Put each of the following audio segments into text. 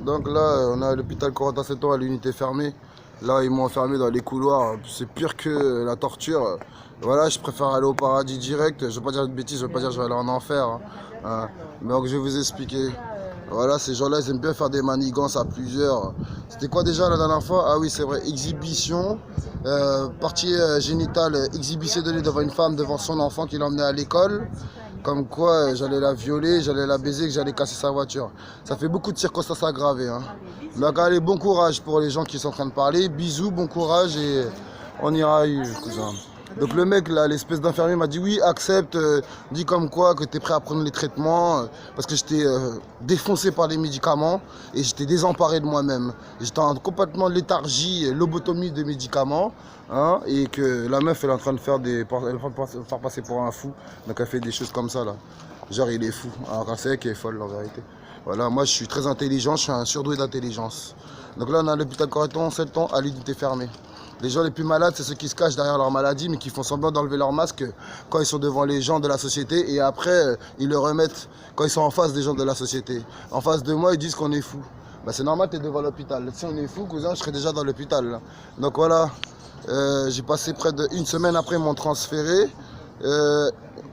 Donc là, on est à l'hôpital Corentin 7 ans à l'unité fermée. Là, ils m'ont enfermé dans les couloirs. C'est pire que la torture. Voilà, je préfère aller au paradis direct. Je ne vais pas dire de bêtises, je ne vais pas dire que je vais aller en enfer. Donc, je vais vous expliquer. Voilà, ces gens-là, ils aiment bien faire des manigances à plusieurs. C'était quoi déjà la dernière fois? Ah oui, c'est vrai, exhibition. Partie génitale exhibitionnée devant une femme, devant son enfant qui l'emmenait à l'école. Comme quoi j'allais la violer, j'allais la baiser, que j'allais casser sa voiture. Ça fait beaucoup de circonstances aggravées. Donc allez, bon courage pour les gens qui sont en train de parler. Bisous, bon courage et on ira, cousin. Donc le mec là, l'espèce d'infirmier m'a dit oui, accepte, dis comme quoi que tu es prêt à prendre les traitements parce que j'étais défoncé par les médicaments et j'étais désemparé de moi-même. J'étais en complètement léthargie, lobotomie de médicaments et que la meuf elle est en train de faire faire passer pour un fou. Donc elle fait des choses comme ça là. Genre il est fou, alors c'est elle qui est folle en vérité. Voilà, moi je suis très intelligent, je suis un surdoué d'intelligence. Donc là on est à l'hôpital Corentin 7 ans à l'unité fermée. Les gens les plus malades, c'est ceux qui se cachent derrière leur maladie, mais qui font semblant d'enlever leur masque quand ils sont devant les gens de la société. Et après, ils le remettent quand ils sont en face des gens de la société. En face de moi, ils disent qu'on est fou. Bah, c'est normal, tu es devant l'hôpital. Si on est fou, cousin, je serais déjà dans l'hôpital. Donc voilà, j'ai passé près d'une semaine après mon transféré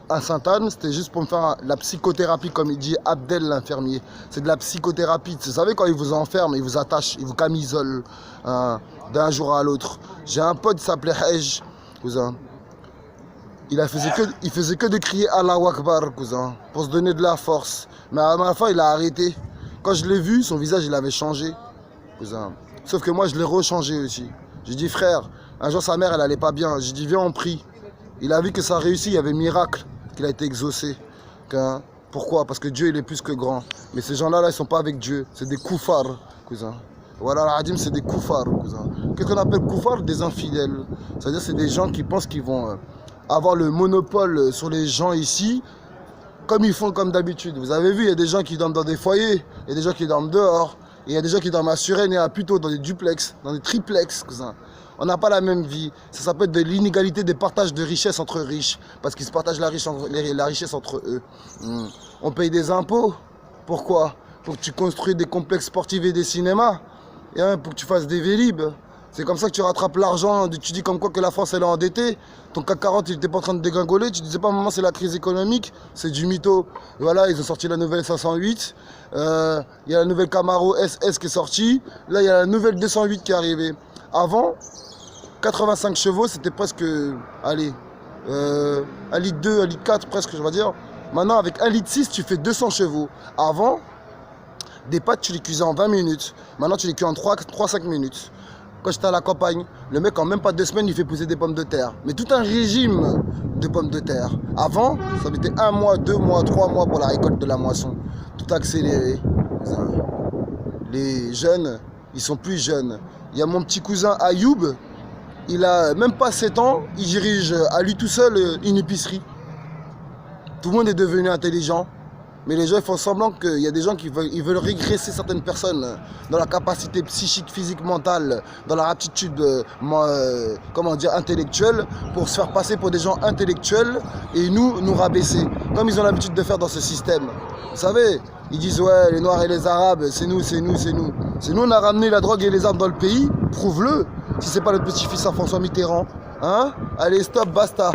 à Sainte-Anne. C'était juste pour me faire la psychothérapie, comme il dit Abdel l'infirmier. C'est de la psychothérapie. Vous savez, quand ils vous enferment, ils vous attachent, ils vous camisolent d'un jour à l'autre. J'ai un pote qui s'appelait Hej, cousin. Il faisait que de crier Allahu Akbar, cousin, pour se donner de la force. Mais à la fin, il a arrêté. Quand je l'ai vu, son visage, il avait changé, cousin. Sauf que moi, je l'ai rechangé aussi. J'ai dit, frère, un jour, sa mère, elle allait pas bien. J'ai dit, viens, on prie. Il a vu que ça a réussi, il y avait miracle, qu'il a été exaucé. Pourquoi? Parce que Dieu, il est plus que grand. Mais ces gens-là, ils sont pas avec Dieu. C'est des koufars, cousin. Voilà, la Hadim, c'est des koufars, cousin. Qu'est-ce qu'on appelle koufars? Des infidèles. C'est-à-dire c'est des gens qui pensent qu'ils vont avoir le monopole sur les gens ici, comme ils font comme d'habitude. Vous avez vu, il y a des gens qui dorment dans des foyers, il y a des gens qui dorment dehors, et il y a des gens qui dorment à Suresnes et à Puteaux, dans des duplex, dans des triplex, cousin. On n'a pas la même vie. Ça s'appelle de l'inégalité des partages de richesses entre riches, parce qu'ils se partagent la richesse entre eux. On paye des impôts. Pourquoi? Pour que tu construis des complexes sportifs et des cinémas. Pour que tu fasses des vélib. C'est comme ça que tu rattrapes l'argent. Tu dis comme quoi que la France elle est endettée. Ton CAC 40 il n'était pas en train de dégringoler. Tu disais pas maman c'est la crise économique. C'est du mytho. Et voilà, ils ont sorti la nouvelle 508. Il y a la nouvelle Camaro SS qui est sortie. Là il y a la nouvelle 208 qui est arrivée. Avant, 85 chevaux c'était presque, allez, 1 litre 2, 1 litre 4 presque je vais dire. Maintenant avec 1 litre 6 tu fais 200 chevaux. Avant, des pâtes, tu les cuisais en 20 minutes. Maintenant, tu les cuis en 3-5 minutes. Quand j'étais à la campagne, le mec, en même pas 2 semaines, il fait pousser des pommes de terre. Mais tout un régime de pommes de terre. Avant, ça mettait 1 mois, 2 mois, 3 mois pour la récolte de la moisson. Tout accéléré. Les jeunes, ils sont plus jeunes. Il y a mon petit cousin Ayoub, il a même pas 7 ans, il dirige à lui tout seul une épicerie. Tout le monde est devenu intelligent. Mais les gens font semblant qu'il y a des gens qui veulent régresser certaines personnes dans la capacité psychique, physique, mentale, dans leur aptitude comment dire, intellectuelle, pour se faire passer pour des gens intellectuels et nous rabaisser, comme ils ont l'habitude de faire dans ce système. Vous savez, ils disent ouais, les Noirs et les Arabes, c'est nous, c'est nous, c'est nous. C'est nous, on a ramené la drogue et les armes dans le pays, prouve-le, si c'est pas notre petit-fils à François Mitterrand. Allez, stop, basta.